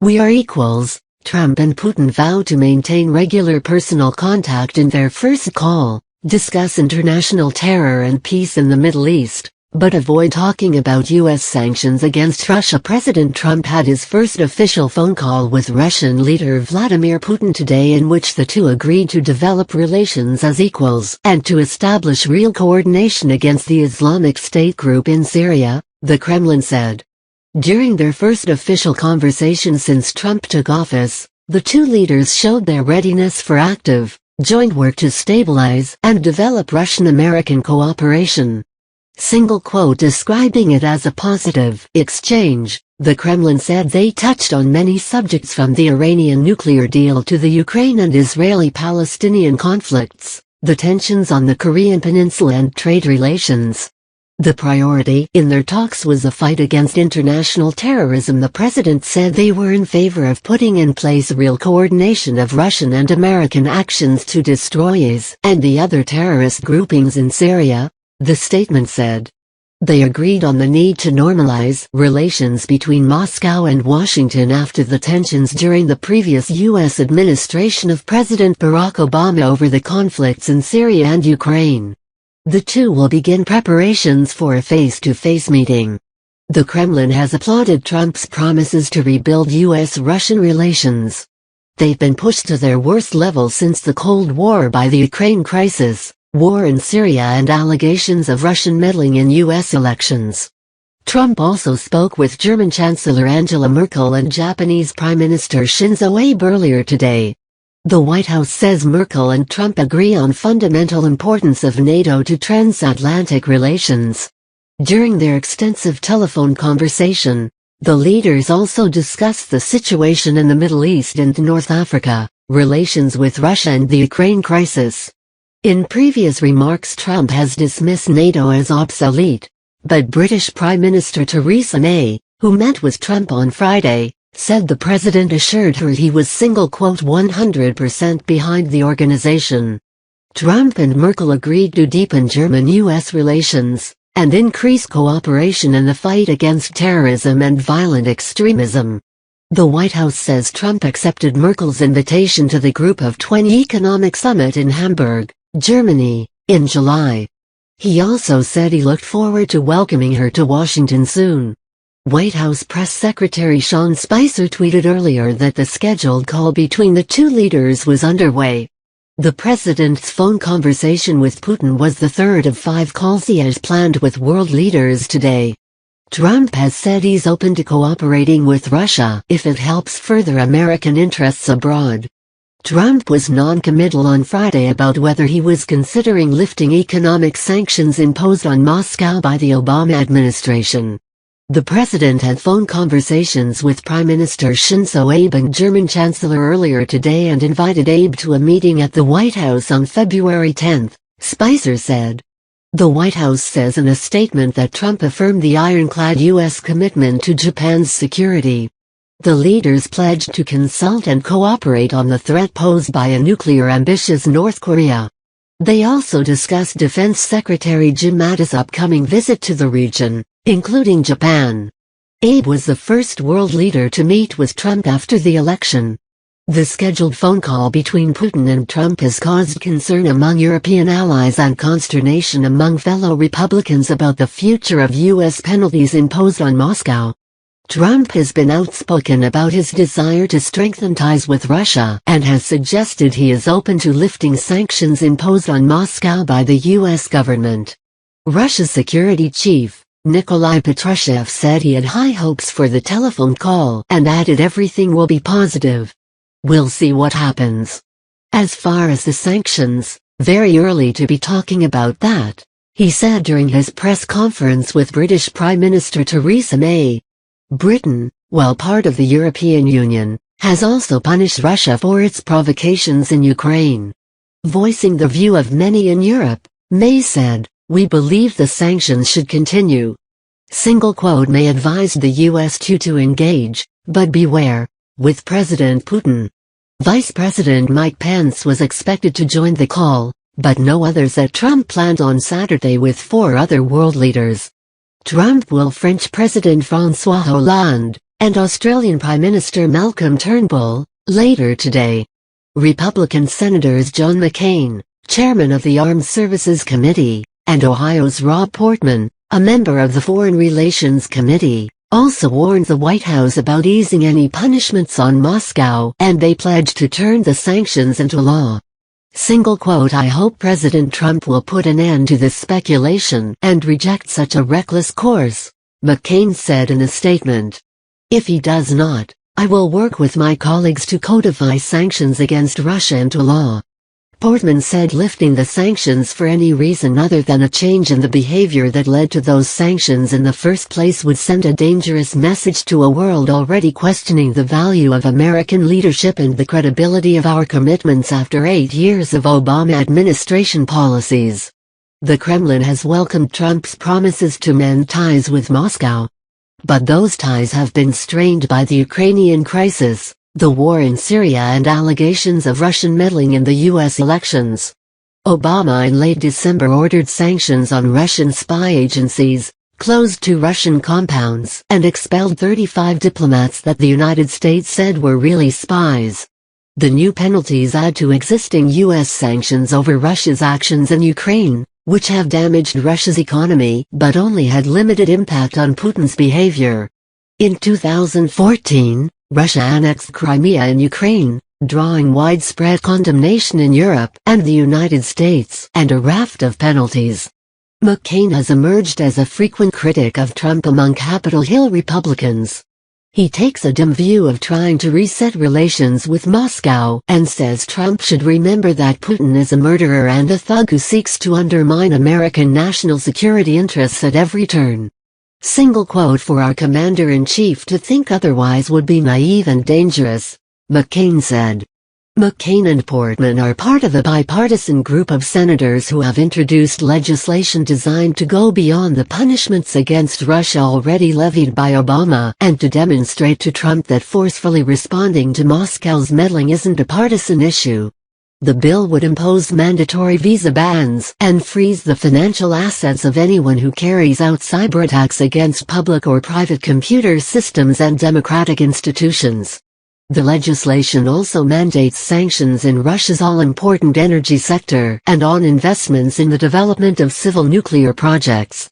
"We are equals." Trump and Putin vowed to maintain regular personal contact in their first call, discuss international terror and peace in the Middle East, but avoid talking about U.S. sanctions against Russia. President Trump had his first official phone call with Russian leader Vladimir Putin today, in which the two agreed to develop relations as equals and to establish real coordination against the Islamic State group in Syria, the Kremlin said. During their first official conversation since Trump took office, the two leaders showed their readiness for active, joint work to stabilize and develop Russian-American cooperation. Describing it as a positive exchange, the Kremlin said they touched on many subjects from the Iranian nuclear deal to the Ukraine and Israeli-Palestinian conflicts, the tensions on the Korean Peninsula and trade relations. The priority in their talks was the fight against international terrorism. The president said they were in favor of putting in place real coordination of Russian and American actions to destroy IS and the other terrorist groupings in Syria, the statement said. They agreed on the need to normalize relations between Moscow and Washington after the tensions during the previous U.S. administration of President Barack Obama over the conflicts in Syria and Ukraine. The two will begin preparations for a face-to-face meeting. The Kremlin has applauded Trump's promises to rebuild U.S.-Russian relations. They've been pushed to their worst level since the Cold War by the Ukraine crisis, war in Syria, and allegations of Russian meddling in U.S. elections. Trump also spoke with German Chancellor Angela Merkel and Japanese Prime Minister Shinzo Abe earlier today. The White House says Merkel and Trump agree on fundamental importance of NATO to transatlantic relations. During their extensive telephone conversation, the leaders also discussed the situation in the Middle East and North Africa, relations with Russia, and the Ukraine crisis. In previous remarks, Trump has dismissed NATO as obsolete, but British Prime Minister Theresa May, who met with Trump on Friday, said the president assured her he was "100% behind the organization." Trump and Merkel agreed to deepen German-U.S. relations and increase cooperation in the fight against terrorism and violent extremism. The White House says Trump accepted Merkel's invitation to the Group of 20 Economic Summit in Hamburg, Germany, in July. He also said he looked forward to welcoming her to Washington soon. White House Press Secretary Sean Spicer tweeted earlier that the scheduled call between the two leaders was underway. The president's phone conversation with Putin was the third of 5 calls he has planned with world leaders today. Trump has said he's open to cooperating with Russia if it helps further American interests abroad. Trump was non-committal on Friday about whether he was considering lifting economic sanctions imposed on Moscow by the Obama administration. The president had phone conversations with Prime Minister Shinzo Abe and German Chancellor earlier today and invited Abe to a meeting at the White House on February 10, Spicer said. The White House says in a statement that Trump affirmed the ironclad U.S. commitment to Japan's security. The leaders pledged to consult and cooperate on the threat posed by a nuclear-ambitious North Korea. They also discussed Defense Secretary Jim Mattis' upcoming visit to the region, including Japan. Abe was the first world leader to meet with Trump after the election. The scheduled phone call between Putin and Trump has caused concern among European allies and consternation among fellow Republicans about the future of U.S. penalties imposed on Moscow. Trump has been outspoken about his desire to strengthen ties with Russia and has suggested he is open to lifting sanctions imposed on Moscow by the U.S. government. Russia's security chief, Nikolai Patrushev, said he had high hopes for the telephone call and added everything will be positive. We'll see what happens. As far as the sanctions, very early to be talking about that, he said during his press conference with British Prime Minister Theresa May. Britain, while part of the European Union, has also punished Russia for its provocations in Ukraine. Voicing the view of many in Europe, May said, "We believe the sanctions should continue." May advised the U.S. to engage, but beware, with President Putin. Vice President Mike Pence was expected to join the call, but no others at Trump planned on Saturday with 4 other world leaders. Trump will French President François Hollande, and Australian Prime Minister Malcolm Turnbull, later today. Republican Senators John McCain, chairman of the Armed Services Committee, and Ohio's Rob Portman, a member of the Foreign Relations Committee, also warned the White House about easing any punishments on Moscow, and they pledged to turn the sanctions into law. "I hope President Trump will put an end to this speculation and reject such a reckless course," McCain said in a statement. "If he does not, I will work with my colleagues to codify sanctions against Russia into law." Portman said lifting the sanctions for any reason other than a change in the behavior that led to those sanctions in the first place would send a dangerous message to a world already questioning the value of American leadership and the credibility of our commitments after 8 years of Obama administration policies. The Kremlin has welcomed Trump's promises to mend ties with Moscow. But those ties have been strained by the Ukrainian crisis, the war in Syria and allegations of Russian meddling in the U.S. elections. Obama in late December ordered sanctions on Russian spy agencies, closed 2 Russian compounds, and expelled 35 diplomats that the United States said were really spies. The new penalties add to existing U.S. sanctions over Russia's actions in Ukraine, which have damaged Russia's economy but only had limited impact on Putin's behavior. In 2014, Russia annexed Crimea in Ukraine, drawing widespread condemnation in Europe and the United States and a raft of penalties. McCain has emerged as a frequent critic of Trump among Capitol Hill Republicans. He takes a dim view of trying to reset relations with Moscow and says Trump should remember that Putin is a murderer and a thug who seeks to undermine American national security interests at every turn. "For our commander-in-chief to think otherwise would be naive and dangerous," McCain said. McCain and Portman are part of a bipartisan group of senators who have introduced legislation designed to go beyond the punishments against Russia already levied by Obama and to demonstrate to Trump that forcefully responding to Moscow's meddling isn't a partisan issue. The bill would impose mandatory visa bans and freeze the financial assets of anyone who carries out cyberattacks against public or private computer systems and democratic institutions. The legislation also mandates sanctions in Russia's all-important energy sector and on investments in the development of civil nuclear projects.